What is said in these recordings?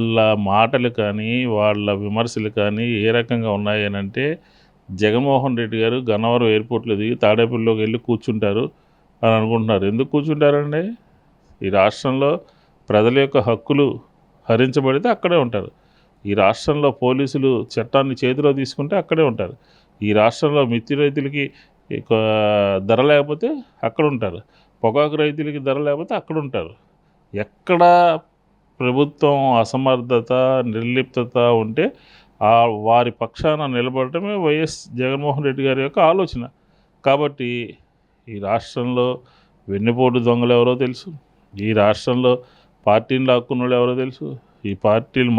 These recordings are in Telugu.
వాళ్ళ మాటలు కానీ, వాళ్ళ విమర్శలు కానీ ఏ రకంగా ఉన్నాయనంటే, జగన్మోహన్ రెడ్డి గారు గన్నవరం ఎయిర్‌పోర్ట్‌లో దిగి తాడేపల్లిలోకి వెళ్లి కూర్చుంటారు అని అనుకుంటున్నారు. ఎందుకు కూర్చుంటారండి? ఈ రాష్ట్రంలో ప్రజల యొక్క హక్కులు హరించబడితే అక్కడే ఉంటారు. ఈ రాష్ట్రంలో పోలీసులు చట్టాన్ని చేతిలో తీసుకుంటే అక్కడే ఉంటారు. ఈ రాష్ట్రంలో మిర్చి రైతులకి ఇక ధర లేకపోతే అక్కడుంటారు. పొగాకు రైతులకి ధర లేకపోతే అక్కడుంటారు. ఎక్కడ ప్రభుత్వం అసమర్థత, నిర్లిప్తత ఉంటే వారి పక్షాన నిలబడటమే వైఎస్ జగన్మోహన్ రెడ్డి గారి యొక్క ఆలోచన. కాబట్టి ఈ రాష్ట్రంలో వెన్నుపోటు దొంగలెవరో తెలుసు. ఈ రాష్ట్రంలో పార్టీని లాక్కున్నోళ్ళు ఎవరో తెలుసు. ఈ పార్టీలు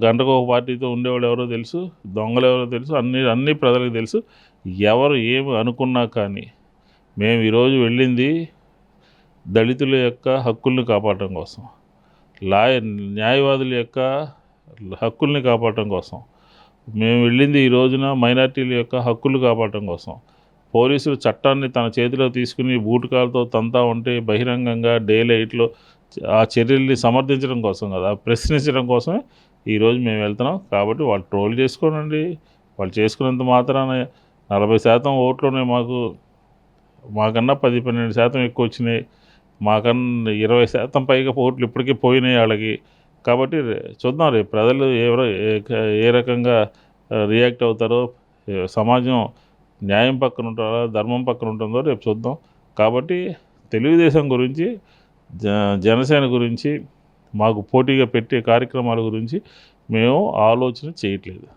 గంటకు ఒక పార్టీతో ఉండేవాళ్ళు ఎవరో తెలుసు. దొంగలెవరో తెలుసు. అన్నీ ప్రజలకు తెలుసు. ఎవరు ఏమి అనుకున్నా కానీ మేము ఈరోజు వెళ్ళింది దళితుల యొక్క హక్కుల్ని కాపాడటం కోసం, న్యాయవాదుల యొక్క హక్కుల్ని కాపాడటం కోసం, మేము వెళ్ళింది ఈ రోజున మైనార్టీల యొక్క హక్కులు కాపాడటం కోసం. పోలీసులు చట్టాన్ని తన చేతిలో తీసుకుని బూటకాలతో తంతా ఉంటే బహిరంగంగా డే లైట్లో ఆ చర్యల్ని సమర్థించడం కోసం కదా, ప్రశ్నించడం కోసమే ఈరోజు మేము వెళ్తున్నాం. కాబట్టి వాళ్ళు ట్రోల్ చేసుకోనండి. వాళ్ళు చేసుకున్నంత మాత్రాన 40% ఓట్లునే మాకన్నా 10-12% ఎక్కువ వచ్చినాయి. మాకన్నా 20% పైగా ఓట్లు ఇప్పటికే పోయినాయి వాళ్ళకి. కాబట్టి చూద్దాం రేపు ప్రజలు ఏ రకంగా రియాక్ట్ అవుతారో, సమాజం న్యాయం పక్కన ఉంటారో, ధర్మం పక్కన ఉంటుందో రేపు చూద్దాం. కాబట్టి తెలుగుదేశం గురించి, జనసేన గురించి, మాకు పోటీగా పెట్టే కార్యక్రమాల గురించి మేము ఆలోచన చేయట్లేదు.